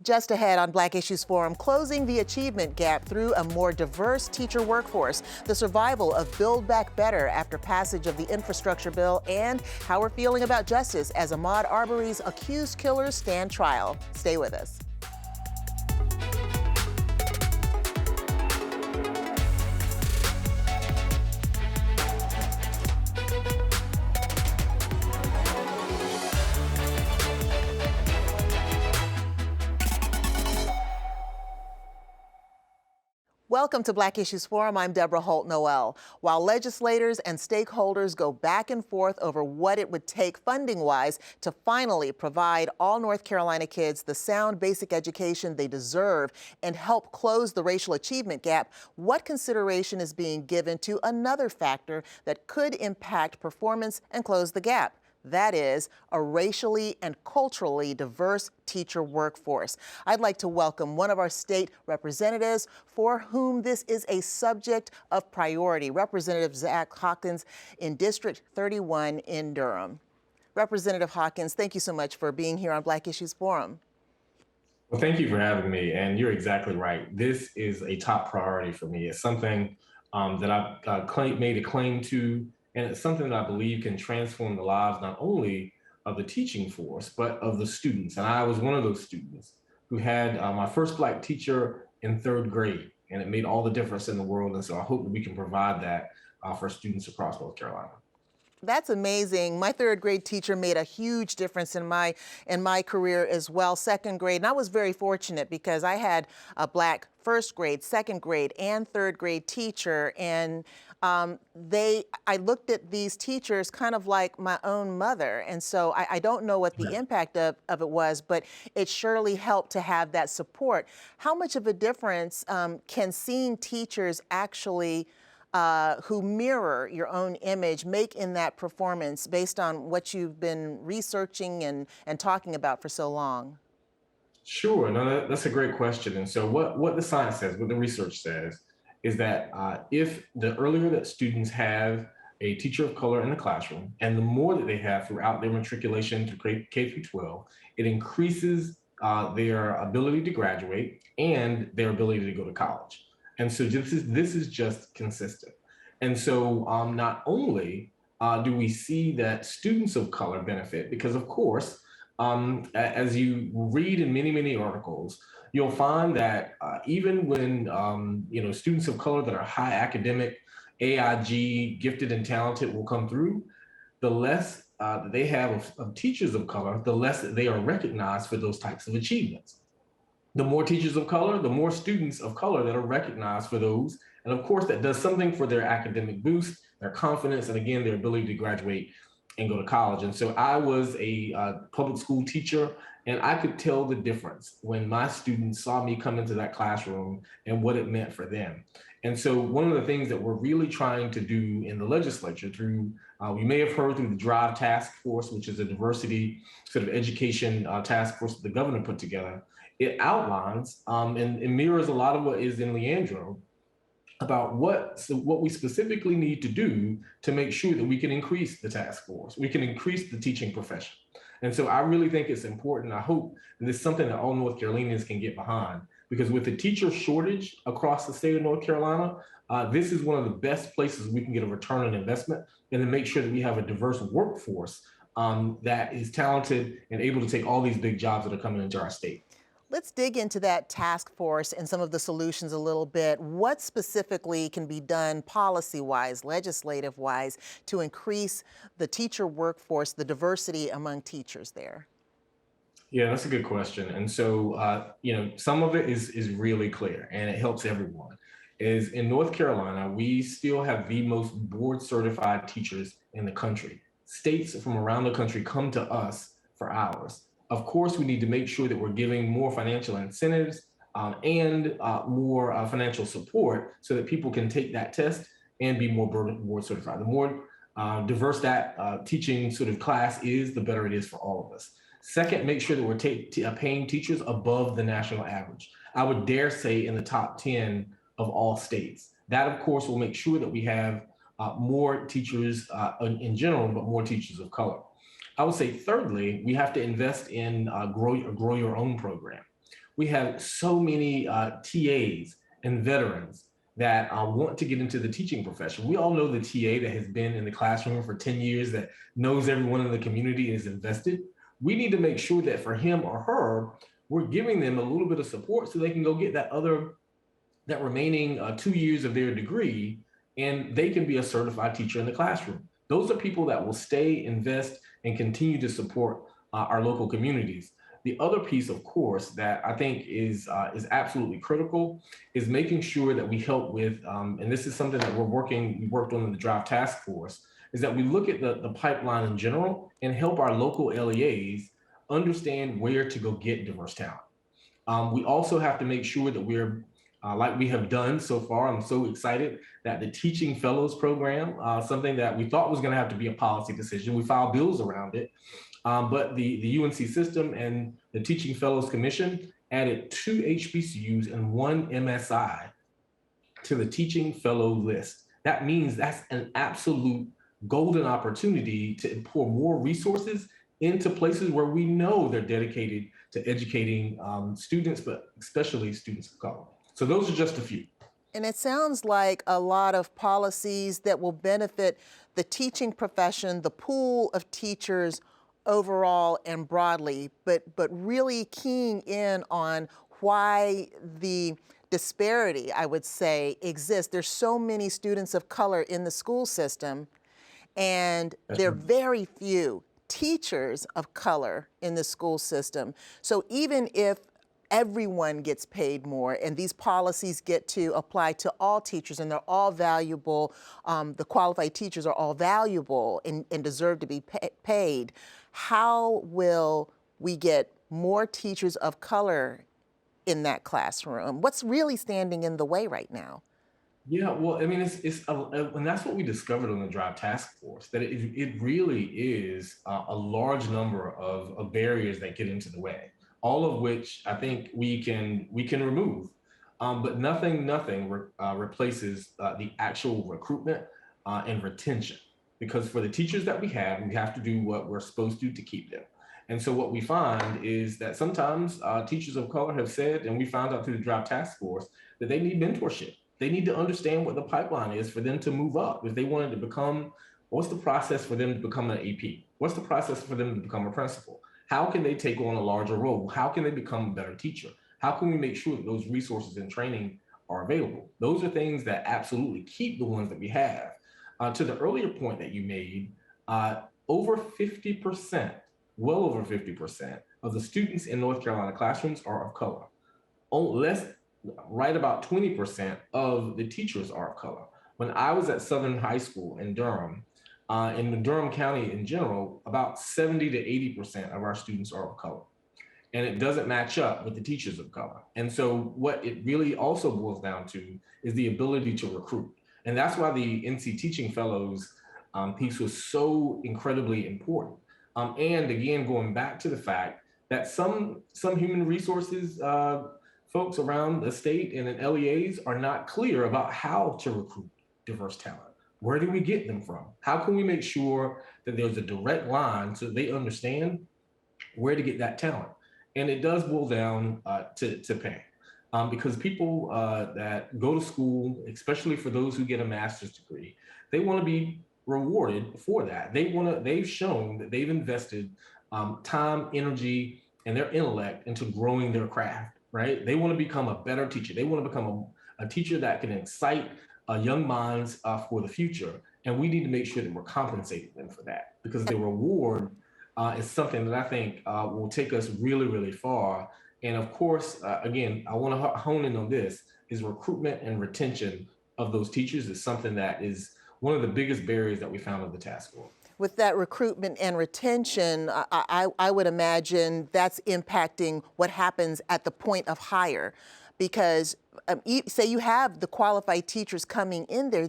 Just ahead on Black Issues Forum, closing the achievement gap through a more diverse teacher workforce, the survival of Build Back Better after passage of the infrastructure bill, and how we're feeling about justice as Ahmaud Arbery's accused killers stand trial. Stay with us. Welcome to Black Issues Forum. I'm Deborah Holt-Noel. While legislators and stakeholders go back and forth over what it would take funding-wise to finally provide all North Carolina kids the sound basic education they deserve and help close the racial achievement gap, what consideration is being given to another factor that could impact performance and close the gap? That is, a racially and culturally diverse teacher workforce. I'd like to welcome one of our state representatives for whom this is a subject of priority, Representative Zack Hawkins in District 31 in Durham. Representative Hawkins, thank you so much for being here on Black Issues Forum. Well, thank you for having me. And you're exactly right. This is a top priority for me. It's something that I've made a claim to, and it's something that I believe can transform the lives not only of the teaching force, but of the students. And I was one of those students who had my first Black teacher in third grade, and it made all the difference in the world. And so I hope that we can provide that for students across North Carolina. That's amazing. My third grade teacher made a huge difference in my career as well, second grade. And I was very fortunate because I had a Black first grade, second grade, and third grade teacher. And I looked at these teachers kind of like my own mother. And so I don't know what the impact of it was, but it surely helped to have that support. How much of a difference can seeing teachers actually who mirror your own image make in that performance based on what you've been researching and talking about for so long? Sure, no, that's a great question. And so what the science says, what the research says, is that if the earlier that students have a teacher of color in the classroom, and the more that they have throughout their matriculation to K through 12, it increases their ability to graduate and their ability to go to college. And so this is just consistent. And so not only do we see that students of color benefit, because of course, as you read in many, many articles, you'll find that even when students of color that are high academic, AIG, gifted and talented will come through, the less that they have of teachers of color, the less that they are recognized for those types of achievements. The more teachers of color, the more students of color that are recognized for those. And of course, that does something for their academic boost, their confidence, and again, their ability to graduate and go to college. And so I was a public school teacher, and I could tell the difference when my students saw me come into that classroom and what it meant for them. And so one of the things that we're really trying to do in the legislature through, you may have heard through the DRIVE Task Force, which is a diversity sort of education task force that the governor put together. It outlines and mirrors a lot of what is in Leandro about what we specifically need to do to make sure that we can increase the task force, we can increase the teaching profession. And so I really think it's important. I hope that it's something that all North Carolinians can get behind, because with the teacher shortage across the state of North Carolina, this is one of the best places we can get a return on investment and to make sure that we have a diverse workforce that is talented and able to take all these big jobs that are coming into our state. Let's dig into that task force and some of the solutions a little bit. What specifically can be done policy-wise, legislative-wise, to increase the teacher workforce, the diversity among teachers there? Yeah, that's a good question. And so, some of it is really clear, and it helps everyone. Is in North Carolina, we still have the most board certified teachers in the country. States from around the country come to us for ours. Of course, we need to make sure that we're giving more financial incentives and more financial support so that people can take that test and be more board certified. The more diverse that teaching sort of class is, the better it is for all of us. Second, make sure that we're paying teachers above the national average. I would dare say in the top 10 of all states. That, of course, will make sure that we have more teachers in general, but more teachers of color. I would say, thirdly, we have to invest in grow your own program. We have so many TAs and veterans that want to get into the teaching profession. We all know the TA that has been in the classroom for 10 years, that knows everyone in the community and is invested. We need to make sure that for him or her, we're giving them a little bit of support so they can go get that remaining 2 years of their degree, and they can be a certified teacher in the classroom. Those are people that will stay, invest, and continue to support our local communities. The other piece, of course, that I think is absolutely critical is making sure that we help with, and this is something that we worked on in the Drive Task Force, is that we look at the pipeline in general and help our local LEAs understand where to go get diverse talent. We also have to make sure that we're, like we have done so far. I'm so excited that the Teaching Fellows Program, something that we thought was going to have to be a policy decision, we filed bills around it. But the UNC system and the Teaching Fellows Commission added 2 HBCUs and 1 MSI to the Teaching Fellow list. That means that's an absolute golden opportunity to pour more resources into places where we know they're dedicated to educating students, but especially students of color. So those are just a few. And it sounds like a lot of policies that will benefit the teaching profession, the pool of teachers overall and broadly, but really keying in on why the disparity, I would say, exists. There's so many students of color in the school system, and there are very few teachers of color in the school system. So even if everyone gets paid more and these policies get to apply to all teachers and they're all valuable, the qualified teachers are all valuable and deserve to be paid, how will we get more teachers of color in that classroom? What's really standing in the way right now? Yeah, well, I mean, and that's what we discovered on the Drive Task Force, that it really is a large number of barriers that get into the way, all of which I think we can remove, but nothing replaces the actual recruitment and retention, because for the teachers that we have to do what we're supposed to keep them. And so what we find is that sometimes teachers of color have said, and we found out through the Drive Task Force, that they need mentorship. They need to understand what the pipeline is for them to move up. If they wanted to become, what's the process for them to become an AP? What's the process for them to become a principal? How can they take on a larger role? How can they become a better teacher? How can we make sure that those resources and training are available? Those are things that absolutely keep the ones that we have. To the earlier point that you made, over 50%, well over 50% of the students in North Carolina classrooms are of color. Less right about 20% of the teachers are of color. When I was at Southern High School in Durham, in the Durham County in general, about 70 to 80% of our students are of color. And it doesn't match up with the teachers of color. And so what it really also boils down to is the ability to recruit. And that's why the NC Teaching Fellows piece was so incredibly important. And again, going back to the fact that some human resources folks around the state and in LEAs are not clear about how to recruit diverse talent. Where do we get them from? How can we make sure that there's a direct line so they understand where to get that talent? And it does boil down to pay. Because people that go to school, especially for those who get a master's degree, they want to be rewarded for that. They've shown that they've invested time, energy, and their intellect into growing their craft, right? They want to become a better teacher. They want to become a teacher that can excite young minds for the future. And we need to make sure that we're compensating them for that, because the reward is something that I think will take us really, really far. And of course, again, I want to hone in on this, is recruitment and retention of those teachers is something that is one of the biggest barriers that we found in the task force. With that recruitment and retention, I would imagine that's impacting what happens at the point of hire. Because say you have the qualified teachers coming in there,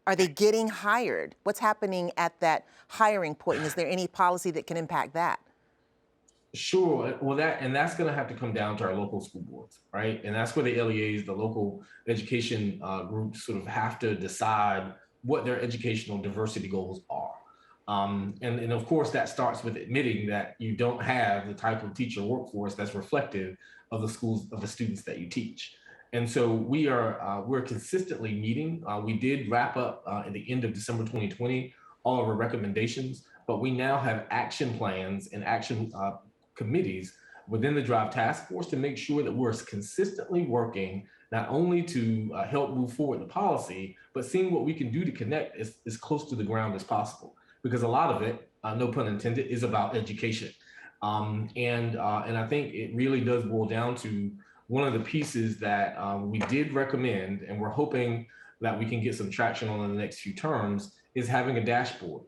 are they getting hired? What's happening at that hiring point? And is there any policy that can impact that? Sure. Well, that's going to have to come down to our local school boards, right? And that's where the LEAs, the local education groups, sort of have to decide what their educational diversity goals are. And of course, that starts with admitting that you don't have the type of teacher workforce that's reflective of the schools, of the students that you teach. And so we're consistently meeting. We did wrap up at the end of December 2020 all of our recommendations, but we now have action plans and action committees within the Drive Task Force to make sure that we're consistently working not only to help move forward the policy, but seeing what we can do to connect as close to the ground as possible. Because a lot of it, no pun intended, is about education. And I think it really does boil down to one of the pieces that we did recommend, and we're hoping that we can get some traction on in the next few terms, is having a dashboard.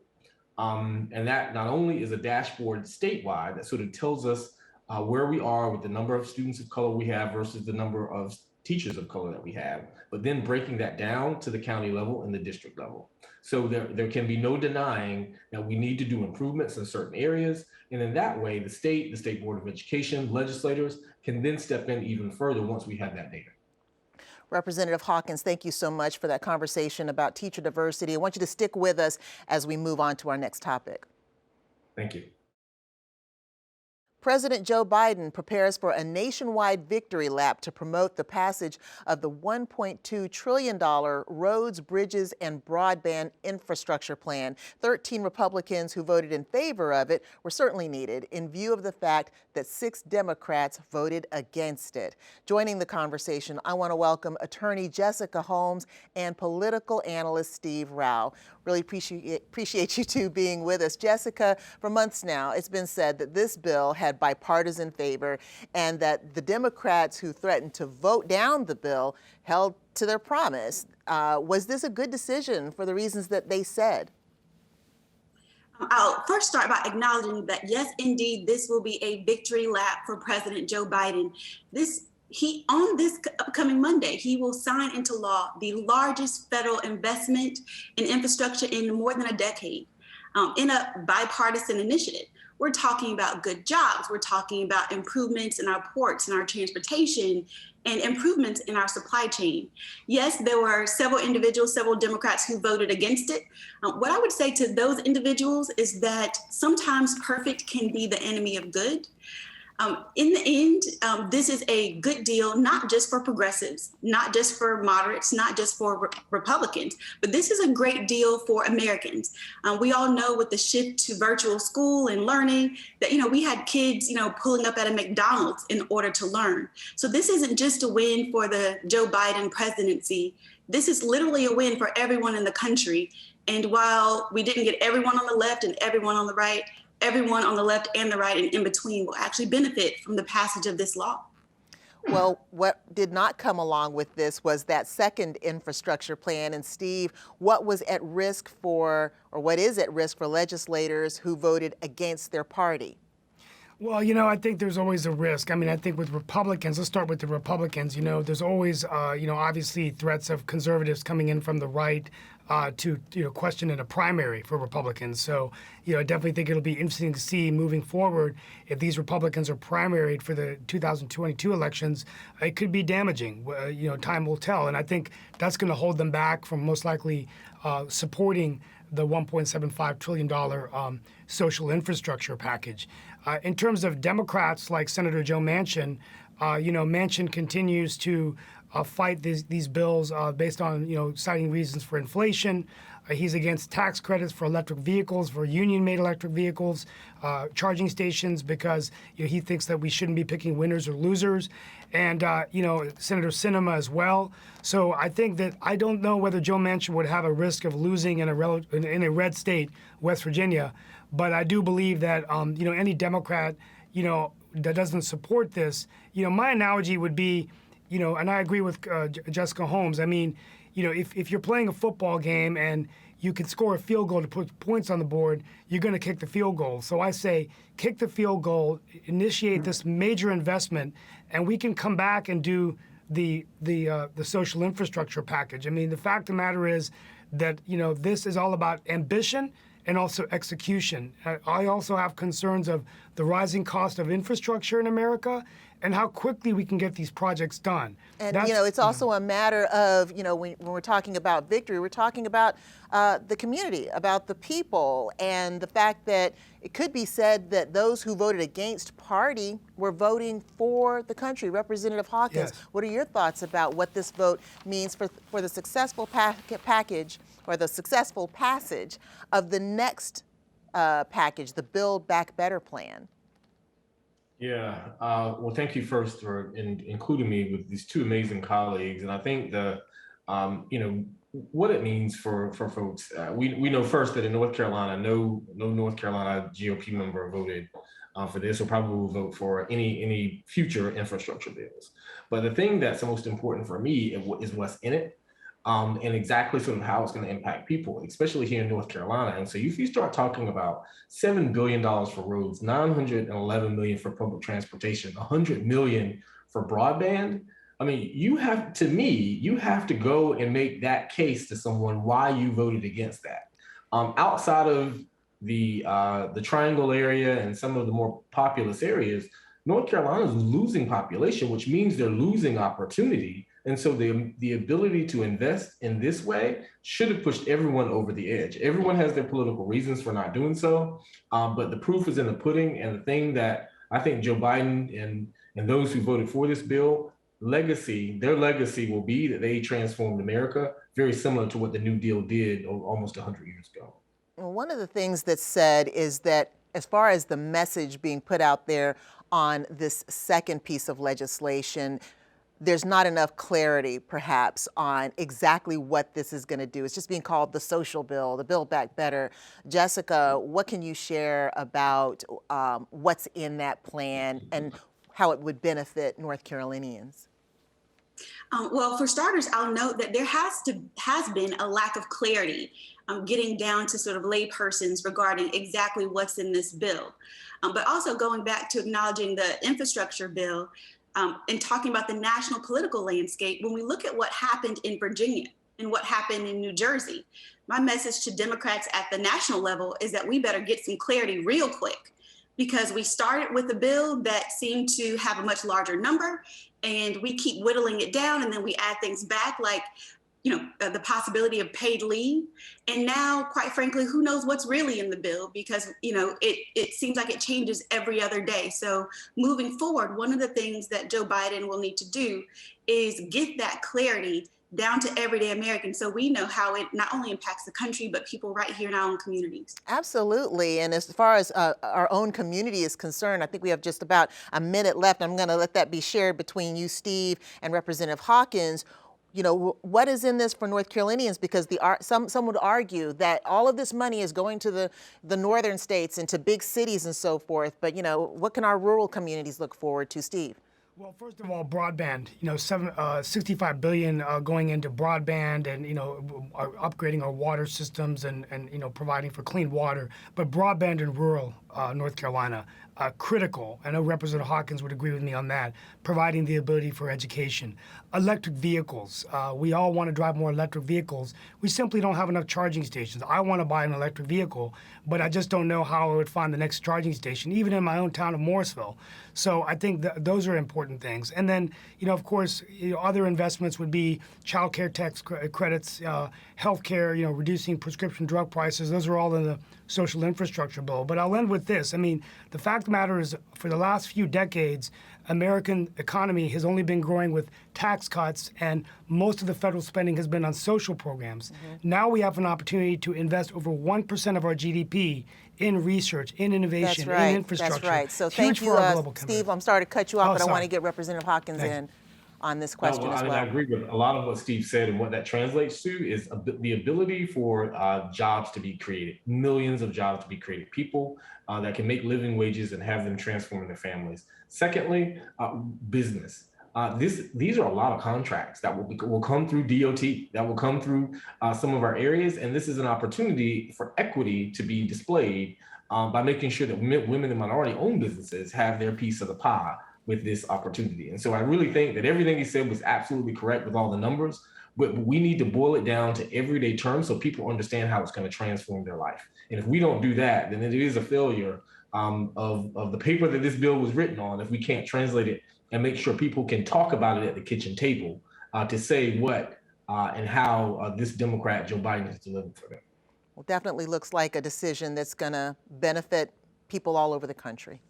And that not only is a dashboard statewide that sort of tells us where we are with the number of students of color we have versus the number of teachers of color that we have, but then breaking that down to the county level and the district level. So there can be no denying that we need to do improvements in certain areas. And in that way, the State Board of Education, legislators can then step in even further once we have that data. Representative Hawkins, thank you so much for that conversation about teacher diversity. I want you to stick with us as we move on to our next topic. Thank you. President Joe Biden prepares for a nationwide victory lap to promote the passage of the $1.2 trillion Roads, Bridges, and Broadband Infrastructure Plan. 13 Republicans who voted in favor of it were certainly needed in view of the fact that 6 Democrats voted against it. Joining the conversation, I want to welcome attorney Jessica Holmes and political analyst Steve Rao. Really appreciate you two being with us. Jessica, for months now, it's been said that this bill had bipartisan favor and that the Democrats who threatened to vote down the bill held to their promise. Was this a good decision for the reasons that they said? I'll first start by acknowledging that, yes, indeed, this will be a victory lap for President Joe Biden. On this upcoming Monday, he will sign into law the largest federal investment in infrastructure in more than a decade, in a bipartisan initiative. We're talking about good jobs. We're talking about improvements in our ports and our transportation and improvements in our supply chain. Yes, there were several individuals, several Democrats who voted against it. What I would say to those individuals is that sometimes perfect can be the enemy of good. In the end, this is a good deal, not just for progressives, not just for moderates, not just for Republicans, but this is a great deal for Americans. We all know with the shift to virtual school and learning that, we had kids, pulling up at a McDonald's in order to learn. So this isn't just a win for the Joe Biden presidency. This is literally a win for everyone in the country. And while we didn't get everyone on the left and everyone on the right, everyone on the left and the right and in between will actually benefit from the passage of this law. Well, what did not come along with this was that second infrastructure plan. And Steve, what was at risk for, or what is at risk for legislators who voted against their party? Well, I think there's always a risk. I mean, I think with Republicans, let's start with the Republicans, there's always, obviously threats of conservatives coming in from the right to question in a primary for Republicans. So, I definitely think it'll be interesting to see moving forward if these Republicans are primaried for the 2022 elections. It could be damaging. Time will tell. And I think that's going to hold them back from most likely supporting the $1.75 trillion social infrastructure package. In terms of Democrats like Senator Joe Manchin, Manchin continues to fight these bills based on, citing reasons for inflation. He's against tax credits for electric vehicles, for union-made electric vehicles, charging stations, because he thinks that we shouldn't be picking winners or losers, and Senator Sinema as well. So I think that I don't know whether Joe Manchin would have a risk of losing in a red state, West Virginia, but I do believe that any Democrat that doesn't support this, my analogy would be, and I agree with Jessica Holmes. I mean, if you're playing a football game and you can score a field goal to put points on the board, you're going to kick the field goal. So I say kick the field goal, initiate this major investment, and we can come back and do the social infrastructure package. I mean, the fact of the matter is that, this is all about ambition and also execution. I also have concerns of the rising cost of infrastructure in America and how quickly we can get these projects done. And, it's also a matter of, when we're talking about victory, we're talking about the community, about the people, and the fact that it could be said that those who voted against party were voting for the country. Representative Hawkins, Yes. What are your thoughts about what this vote means for the successful package or the successful passage of the next package, the Build Back Better plan? Yeah, well, thank you first for including me with these two amazing colleagues. And I think what it means for folks. We know first that in North Carolina, no North Carolina GOP member voted for this, or probably will vote for any future infrastructure bills. But the thing that's the most important for me is what's in it. And exactly sort of how it's going to impact people, especially here in North Carolina. And so if you start talking about $7 billion for roads, $911 million for public transportation, $100 million for broadband, I mean, you have to go and make that case to someone why you voted against that. Outside of the Triangle area and some of the more populous areas, North Carolina is losing population, which means they're losing opportunity. And so the ability to invest in this way should have pushed everyone over the edge. Everyone has their political reasons for not doing so, but the proof is in the pudding. And the thing that I think Joe Biden and those who voted for this bill, their legacy will be that they transformed America, very similar to what the New Deal did almost 100 years ago. Well, one of the things that's said is that as far as the message being put out there on this second piece of legislation, there's not enough clarity, perhaps, on exactly what this is going to do. It's just being called the social bill, the Build Back Better. Jessica, what can you share about what's in that plan and how it would benefit North Carolinians? Well, for starters, I'll note that there has been a lack of clarity getting down to sort of laypersons regarding exactly what's in this bill. But also going back to acknowledging the infrastructure bill, and talking about the national political landscape, when we look at what happened in Virginia and what happened in New Jersey, my message to Democrats at the national level is that we better get some clarity real quick, because we started with a bill that seemed to have a much larger number, and we keep whittling it down, and then we add things back like the possibility of paid leave. And now, quite frankly, who knows what's really in the bill, because, it seems like it changes every other day. So moving forward, one of the things that Joe Biden will need to do is get that clarity down to everyday Americans, so we know how it not only impacts the country, but people right here in our own communities. Absolutely. And as far as our own community is concerned, I think we have just about a minute left. I'm going to let that be shared between you, Steve, and Representative Hawkins. What is in this for North Carolinians? Because some would argue that all of this money is going to the northern states and to big cities and so forth. But, what can our rural communities look forward to, Steve? Well, first of all, broadband, $65 billion going into broadband and, upgrading our water systems and providing for clean water. But broadband in rural North Carolina, critical. I know Representative Hawkins would agree with me on that, providing the ability for education. Electric vehicles. We all want to drive more electric vehicles. We simply don't have enough charging stations. I want to buy an electric vehicle, but I just don't know how I would find the next charging station, even in my own town of Morrisville. So I think those are important things. And then, of course, other investments would be child care tax credits, healthcare, reducing prescription drug prices. Those are all in the social infrastructure bill. But I'll end with this. I mean, the fact of the matter is, for the last few decades, American economy has only been growing with tax cuts, and most of the federal spending has been on social programs. Mm-hmm. Now we have an opportunity to invest over 1% of our GDP in research, in innovation, in infrastructure. That's right. So Huge thank you, Steve. I'm sorry to cut you off, but I want to get Representative Hawkins in on this question as well. I agree with a lot of what Steve said, and what that translates to is the ability for jobs to be created, millions of jobs to be created, people that can make living wages and have them transform their families. Secondly, business. These are a lot of contracts that will come through DOT, that will come through some of our areas, and this is an opportunity for equity to be displayed by making sure that women and minority-owned businesses have their piece of the pie with this opportunity. And so I really think that everything he said was absolutely correct with all the numbers, but we need to boil it down to everyday terms so people understand how it's going to transform their life. And if we don't do that, then it is a failure of the paper that this bill was written on if we can't translate it and make sure people can talk about it at the kitchen table to say what and how this Democrat, Joe Biden, has delivered for them. Well, definitely looks like a decision that's going to benefit people all over the country.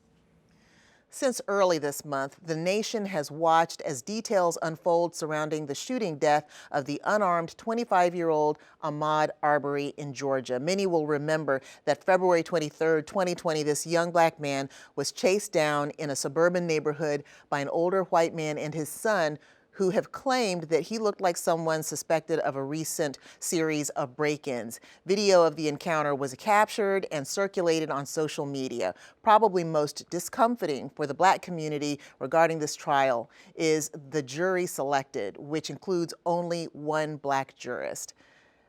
Since early this month, the nation has watched as details unfold surrounding the shooting death of the unarmed 25-year-old Ahmaud Arbery in Georgia. Many will remember that February 23rd, 2020, this young black man was chased down in a suburban neighborhood by an older white man and his son, who have claimed that he looked like someone suspected of a recent series of break-ins. Video of the encounter was captured and circulated on social media. Probably most discomforting for the black community regarding this trial is the jury selected, which includes only one black jurist.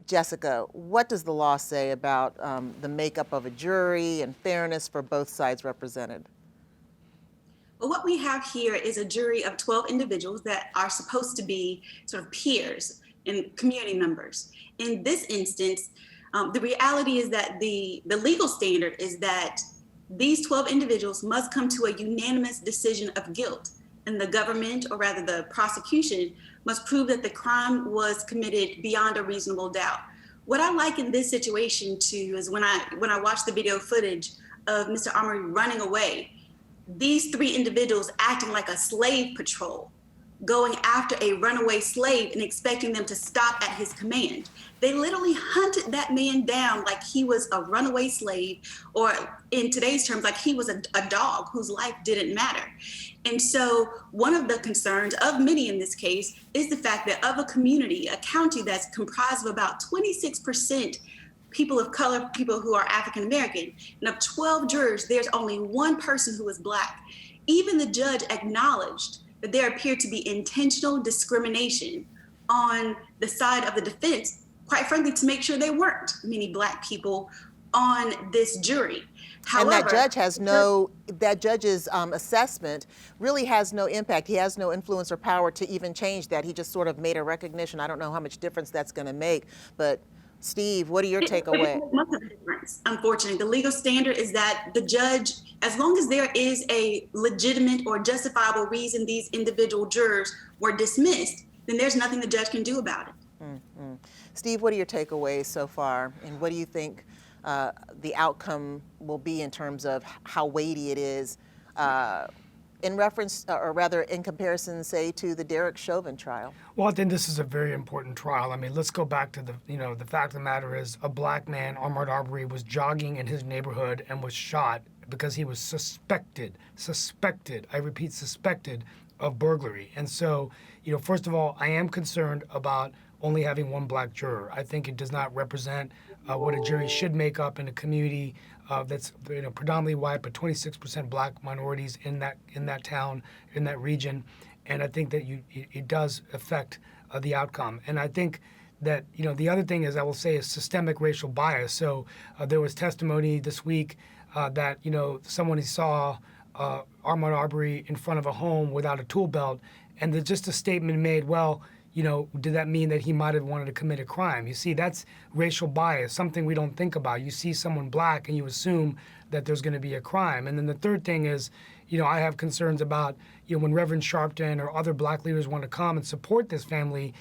Jessica, what does the law say about the makeup of a jury and fairness for both sides represented? Well, what we have here is a jury of 12 individuals that are supposed to be sort of peers and community members. In this instance, the reality is that the legal standard is that these 12 individuals must come to a unanimous decision of guilt, and the government, or rather the prosecution, must prove that the crime was committed beyond a reasonable doubt. What I like in this situation too is when I watched the video footage of Mr. Arbery running away, these three individuals acting like a slave patrol, going after a runaway slave and expecting them to stop at his command. They literally hunted that man down like he was a runaway slave, or in today's terms, like he was a dog whose life didn't matter. And so one of the concerns of many in this case is the fact that of a community, a county that's comprised of about 26% people of color, people who are African American, and of 12 jurors, there's only one person who is black. Even the judge acknowledged that there appeared to be intentional discrimination on the side of the defense, quite frankly, to make sure there weren't many black people on this jury. However, and that judge's assessment really has no impact. He has no influence or power to even change that. He just sort of made a recognition. I don't know how much difference that's going to make, but Steve, what are your takeaways? It makes a difference, unfortunately. The legal standard is that the judge, as long as there is a legitimate or justifiable reason these individual jurors were dismissed, then there's nothing the judge can do about it. Mm-hmm. Steve, what are your takeaways so far? And what do you think the outcome will be in terms of how weighty it is in reference, or rather in comparison, say, to the Derek Chauvin trial? Well, I think this is a very important trial. I mean, let's go back to the fact of the matter is a black man, Ahmaud Arbery, was jogging in his neighborhood and was shot because he was suspected, I repeat, suspected of burglary. And so, first of all, I am concerned about only having one black juror. I think it does not represent what a jury should make up in a community that's predominantly white, but 26% black minorities in that town, in that region, and I think that it does affect the outcome. And I think that the other thing is, I will say, is systemic racial bias. So there was testimony this week that someone saw Ahmaud Arbery in front of a home without a tool belt, and there's just a statement made, well, did that mean that he might have wanted to commit a crime? You see, that's racial bias, something we don't think about. You see someone black and you assume that there's going to be a crime. And then the third thing is, I have concerns about, when Reverend Sharpton or other black leaders want to come and support this family,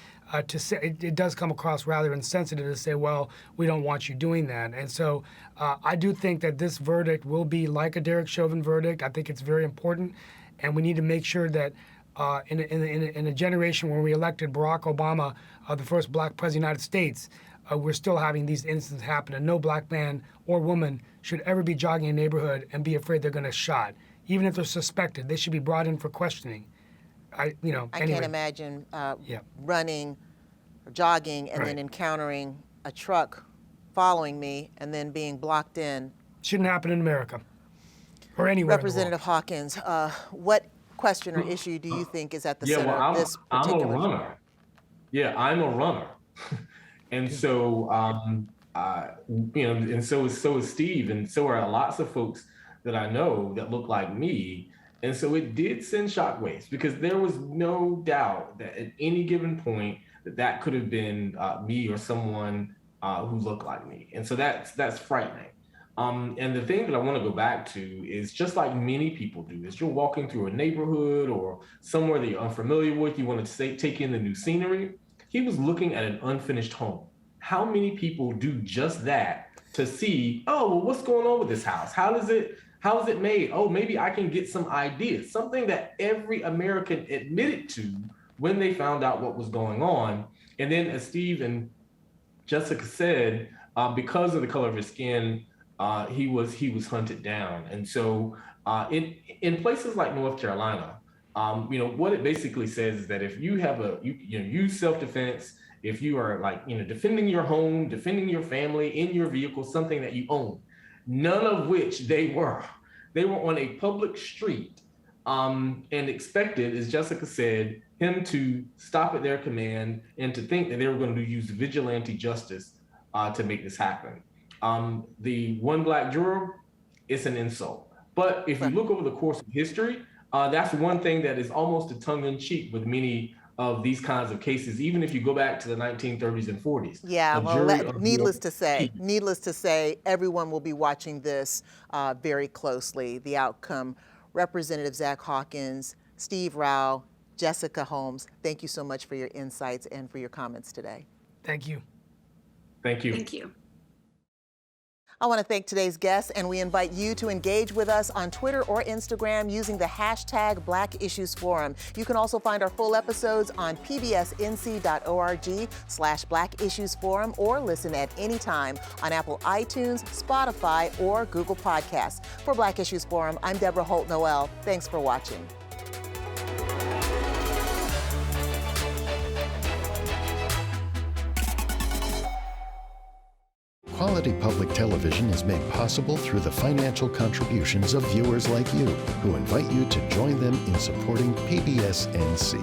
to say it does come across rather insensitive to say, well, we don't want you doing that. And so I do think that this verdict will be like a Derek Chauvin verdict. I think it's very important, and we need to make sure that in a generation when we elected Barack Obama, the first black president of the United States, we're still having these incidents happen, and no black man or woman should ever be jogging in a neighborhood and be afraid they're going to shot. Even if they're suspected, they should be brought in for questioning. I can't imagine running or jogging and then encountering a truck following me and then being blocked in. Shouldn't happen in America or anywhere. Representative Hawkins, what question or issue do you think is at the center of this particular? I'm a runner. Yeah, I'm a runner. And so, and so is Steve, and so are lots of folks that I know that look like me. And so it did send shockwaves, because there was no doubt that at any given point that could have been me or someone who looked like me. And so that's frightening. And the thing that I want to go back to is just like many people do, is you're walking through a neighborhood or somewhere that you're unfamiliar with, you want to take in the new scenery. He was looking at an unfinished home. How many people do just that to see, oh, well, what's going on with this house? How is it made? Oh, maybe I can get some ideas, something that every American admitted to when they found out what was going on. And then as Steve and Jessica said, because of the color of his skin, he was hunted down. And so in places like North Carolina, what it basically says is that if you have use self-defense, if you are defending your home, defending your family in your vehicle, something that you own, none of which they were on a public street, and expected, as Jessica said, him to stop at their command and to think that they were going to use vigilante justice to make this happen. The one black juror, it's an insult. But if you look over the course of history, that's one thing that is almost a tongue-in-cheek with many of these kinds of cases, even if you go back to the 1930s and 40s. Yeah, well, needless to say, everyone will be watching this very closely, the outcome. Representative Zack Hawkins, Steve Rao, Jessica Holmes, thank you so much for your insights and for your comments today. Thank you. Thank you. Thank you. I want to thank today's guests, and we invite you to engage with us on Twitter or Instagram using the hashtag Black Issues Forum. You can also find our full episodes on pbsnc.org/Black Issues Forum or listen at any time on Apple iTunes, Spotify, or Google Podcasts. For Black Issues Forum, I'm Deborah Holt-Noel. Thanks for watching. Quality public television is made possible through the financial contributions of viewers like you, who invite you to join them in supporting PBS NC.